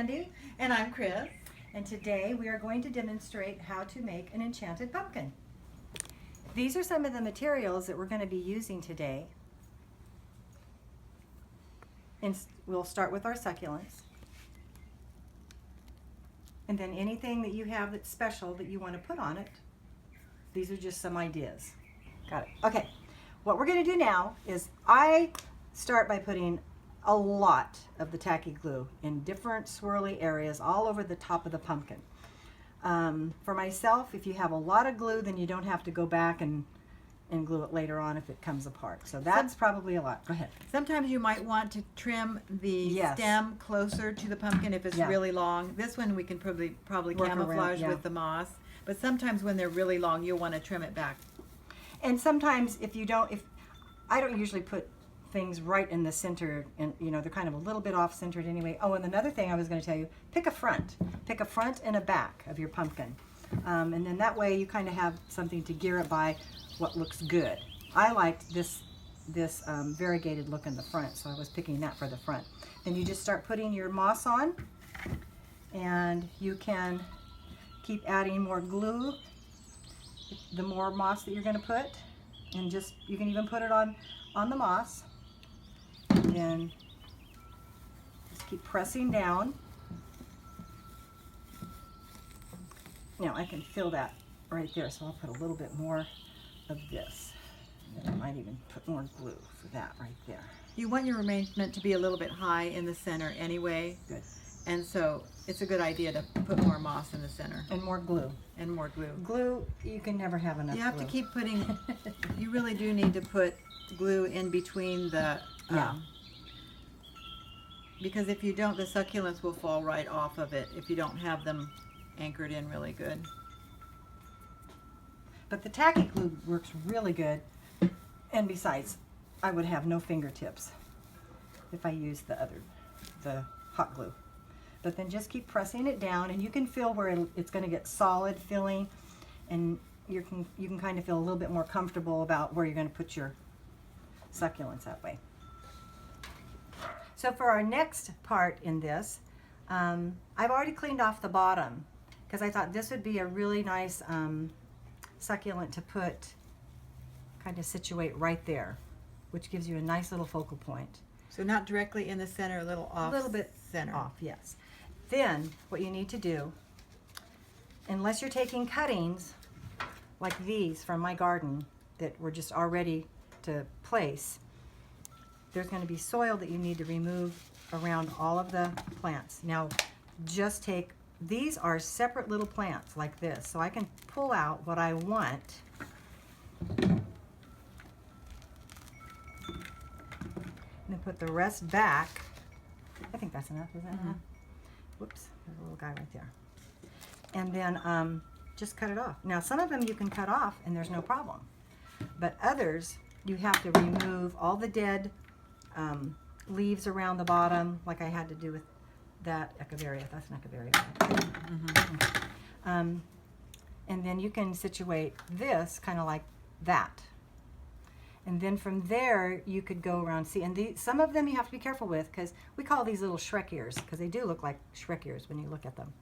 Sandy. And I'm Chris. And today we are going to demonstrate how to make an enchanted pumpkin. These are some of the materials that we're going to be using today. And we'll start with our succulents. And then anything that you have that's special that you want to put on it. These are just some ideas. Got it. Okay, what we're going to do now is I start by putting a lot of the tacky glue in different swirly areas all over the top of the pumpkin. For myself, if you have a lot of glue, then you don't have to go back and glue it later on if it comes apart. So that's probably a lot. Go ahead. Sometimes you might want to trim the stem closer to the pumpkin if it's really long. This one we can probably camouflage with the moss. But sometimes when they're really long, you'll want to trim it back. And sometimes if I don't usually put things right in the center, and they're kind of a little bit off centered anyway. Oh, and another thing I was going to tell you, pick a front and a back of your pumpkin, and then that way you kind of have something to gear it by what looks good. I liked this variegated look in the front, so I was picking that for the front. Then you just start putting your moss on, and you can keep adding more glue the more moss that you're going to put, and you can even put it on the moss. And just keep pressing down. Now I can feel that right there, so I'll put a little bit more of this. And I might even put more glue for that right there. You want your arrangement to be a little bit high in the center anyway. Good. And so it's a good idea to put more moss in the center. And more glue. And more glue. Glue, you can never have enough glue. You have to keep putting, you really do need to put glue in between the, because if you don't, the succulents will fall right off of it if you don't have them anchored in really good. But the tacky glue works really good. And besides, I would have no fingertips if I used the hot glue. But then just keep pressing it down, and you can feel where it's going to get solid filling, and you can kind of feel a little bit more comfortable about where you're going to put your succulents that way. So for our next part in this, I've already cleaned off the bottom because I thought this would be a really nice succulent to put, kind of situate right there, which gives you a nice little focal point. So not directly in the center, a little off. A little bit center. Off, yes. Then what you need to do, unless you're taking cuttings like these from my garden that were just all ready to place, there's going to be soil that you need to remove around all of the plants. Now just these are separate little plants like this, so I can pull out what I want and then put the rest back. I think that's enough, is that enough? Whoops, there's a little guy right there. And then just cut it off. Now some of them you can cut off and there's no problem, but others you have to remove all the dead leaves around the bottom, like I had to do with that echeveria. That's an echeveria. And then you can situate this kind of like that. And then from there you could go around. See, and some of them you have to be careful with because we call these little Shrek ears because they do look like Shrek ears when you look at them.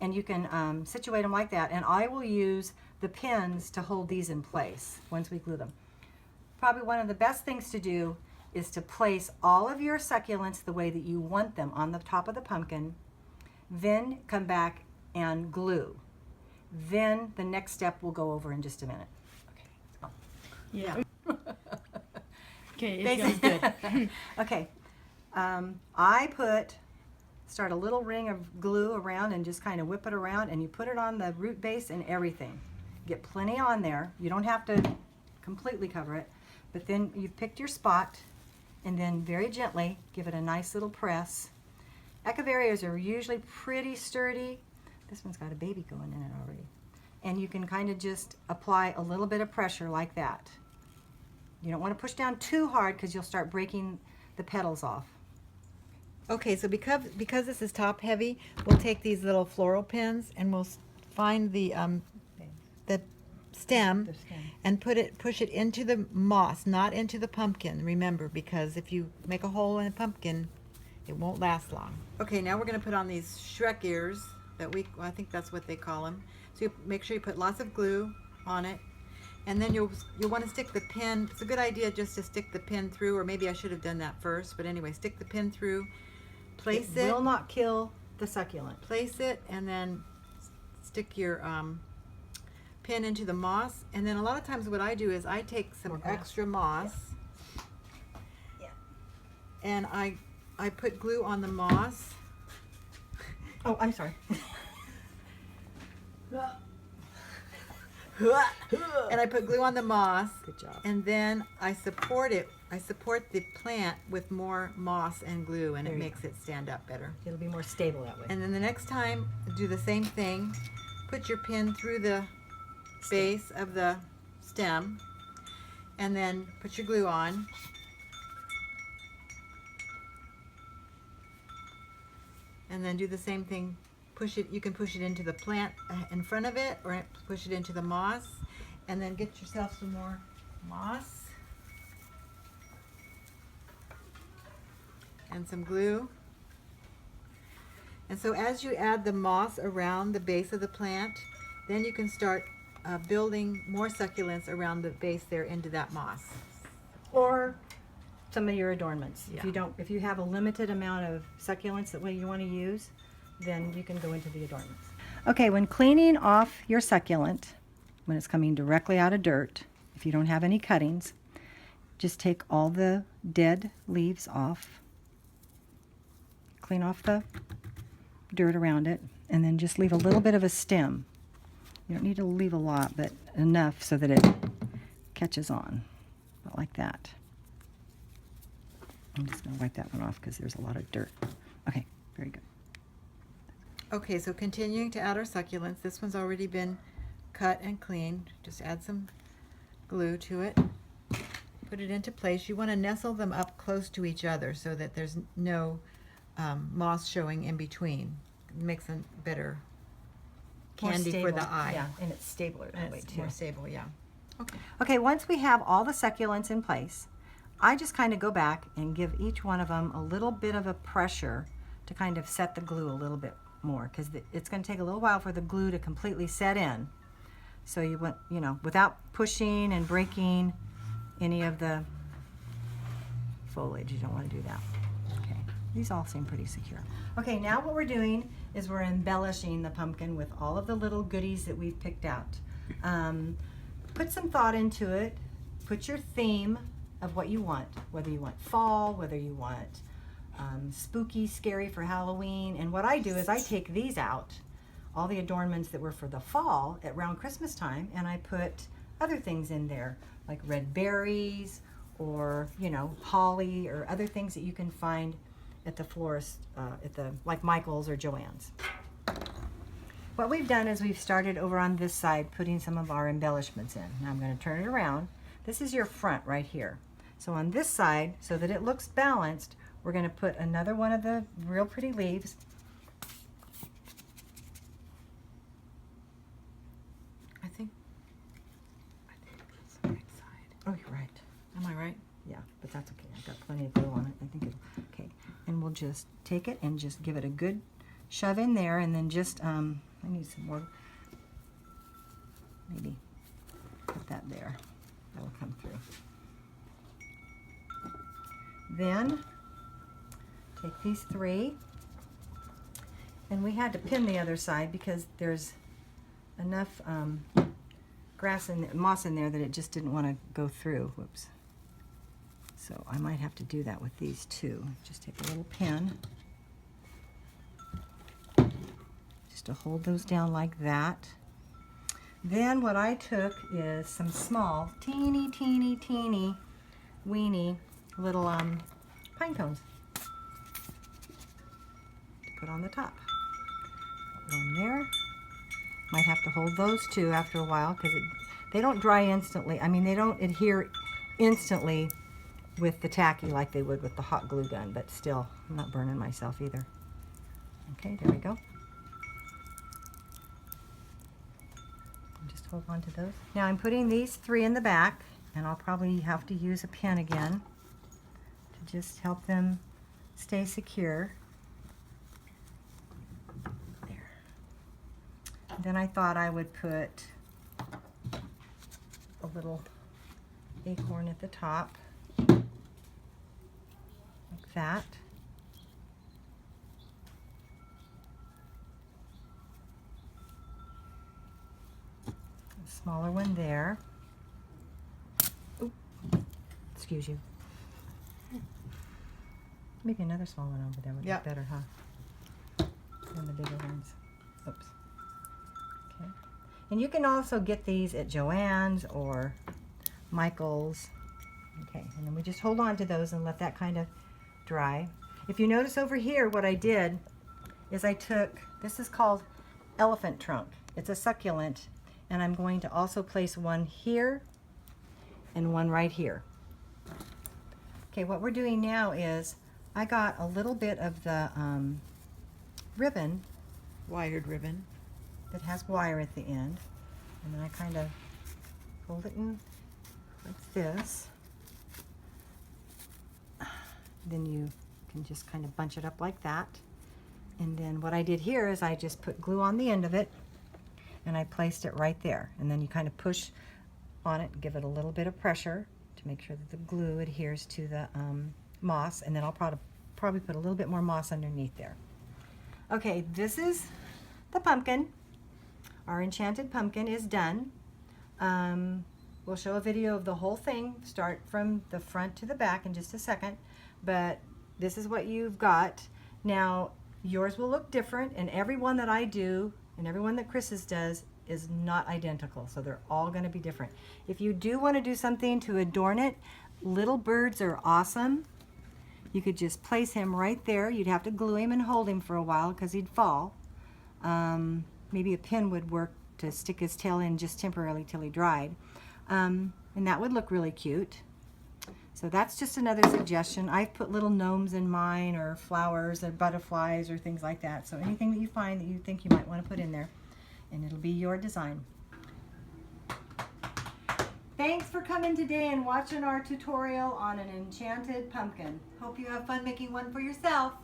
And you can situate them like that. And I will use the pins to hold these in place once we glue them. Probably one of the best things to do is to place all of your succulents the way that you want them on the top of the pumpkin, then come back and glue. Then the next step we'll go over in just a minute. Okay. Yeah. Okay. Base is good. Okay. I start a little ring of glue around and just kind of whip it around, and you put it on the root base and everything. Get plenty on there. You don't have to completely cover it, but then you've picked your spot, and then very gently give it a nice little press. Echeverias are usually pretty sturdy. This one's got a baby going in it already. And you can kind of just apply a little bit of pressure like that. You don't want to push down too hard because you'll start breaking the petals off. Okay, so because this is top heavy, we'll take these little floral pins and we'll find the stem and push it into the moss, not into the pumpkin. Remember, because if you make a hole in a pumpkin, It won't last long. Okay, now we're going to put on these Shrek ears that I think that's what they call them. So you make sure you put lots of glue on it, and then you'll want to stick the pin. It's a good idea just to stick the pin through, or maybe I should have done that first, but anyway, stick the pin through, place it. Will not kill the succulent. Place it, and then stick your pin into the moss. And then a lot of times what I do is I take some extra moss, and I put glue on the moss. Oh, I'm sorry. And I put glue on the moss. Good job. And then I support it. I support the plant with more moss and glue, and it makes it stand up better. It'll be more stable that way. And then the next time, do the same thing. Put your pin through the base of the stem, and then put your glue on. And then do the same thing. Push it. You can push it into the plant in front of it, or push it into the moss. And then get yourself some more moss and some glue. And so as you add the moss around the base of the plant, then you can start building more succulents around the base there into that moss. Or some of your adornments. Yeah. If you have a limited amount of succulents that way you want to use, then you can go into the adornments. Okay, when cleaning off your succulent, when it's coming directly out of dirt, if you don't have any cuttings, just take all the dead leaves off, clean off the dirt around it, and then just leave a little bit of a stem. You don't need to leave a lot, but enough so that it catches on, about like that. I'm just going to wipe that one off because there's a lot of dirt. Okay, very good. Okay, so continuing to add our succulents. This one's already been cut and cleaned. Just add some glue to it. Put it into place. You want to nestle them up close to each other so that there's no moss showing in between. It makes them better candy for the eye. Yeah, and it's stabler that way too. More stable, yeah. Okay. Okay, once we have all the succulents in place, I just kind of go back and give each one of them a little bit of a pressure to kind of set the glue a little bit more, because it's going to take a little while for the glue to completely set in. So you want, without pushing and breaking any of the foliage, you don't want to do that. Okay, these all seem pretty secure. Okay, now what we're doing is we're embellishing the pumpkin with all of the little goodies that we've picked out. Put some thought into it. Put your theme of what you want, whether you want fall, whether you want spooky, scary for Halloween. And what I do is I take these out, all the adornments that were for the fall at around Christmas time, and I put other things in there, like red berries or, holly or other things that you can find at the florist, like Michael's or Joann's. What we've done is we've started over on this side putting some of our embellishments in. Now I'm going to turn it around. This is your front right here. So on this side, so that it looks balanced, we're going to put another one of the real pretty leaves. I think it's the right side. Oh, you're right. Am I right? Yeah, but that's okay. I've got plenty of glue on it. I think it'll, okay. And we'll just take it and just give it a good shove in there, and then just, I need some more, maybe put that there. That'll come through. Then take these three, and we had to pin the other side because there's enough moss in there that it just didn't want to go through. Whoops. So I might have to do that with these two. Just take a little pin just to hold those down like that. Then what I took is some small, teeny weeny little pine cones to put on the top. Put one there. Might have to hold those two after a while because they don't dry instantly. I mean, they don't adhere instantly with the tacky like they would with the hot glue gun, but still, I'm not burning myself either. Okay, there we go. Just hold on to those. Now I'm putting these three in the back, and I'll probably have to use a pin again to just help them stay secure. There. Then I thought I would put a little acorn at the top, like that. A smaller one there. Oop. Excuse you. Maybe another small one over there would Yep. be better, huh? Than the bigger ones. Oops. Okay. And you can also get these at Joann's or Michael's. Okay, and then we just hold on to those and let that kind of dry. If you notice over here, what I did is I took, this is called elephant trunk. It's a succulent, and I'm going to also place one here and one right here. Okay, what we're doing now is I got a little bit of the ribbon Wired ribbon. that has wire at the end, and then I kind of fold it in like this. Then you can just kind of bunch it up like that. And then what I did here is I just put glue on the end of it, and I placed it right there. And then you kind of push on it and give it a little bit of pressure to make sure that the glue adheres to the moss, and then I'll probably put a little bit more moss underneath there. Okay, this is the pumpkin. Our enchanted pumpkin is done. We'll show a video of the whole thing, start from the front to the back in just a second, but this is what you've got. Now, yours will look different, and every one that I do and every one that Chris's does is not identical, so they're all going to be different. If you do want to do something to adorn it, little birds are awesome. You could just place him right there. You'd have to glue him and hold him for a while because he'd fall. Maybe a pin would work to stick his tail in just temporarily till he dried. And that would look really cute. So that's just another suggestion. I've put little gnomes in mine, or flowers or butterflies or things like that. So anything that you find that you think you might want to put in there, and it'll be your design. Thanks for coming today and watching our tutorial on an enchanted pumpkin. Hope you have fun making one for yourself.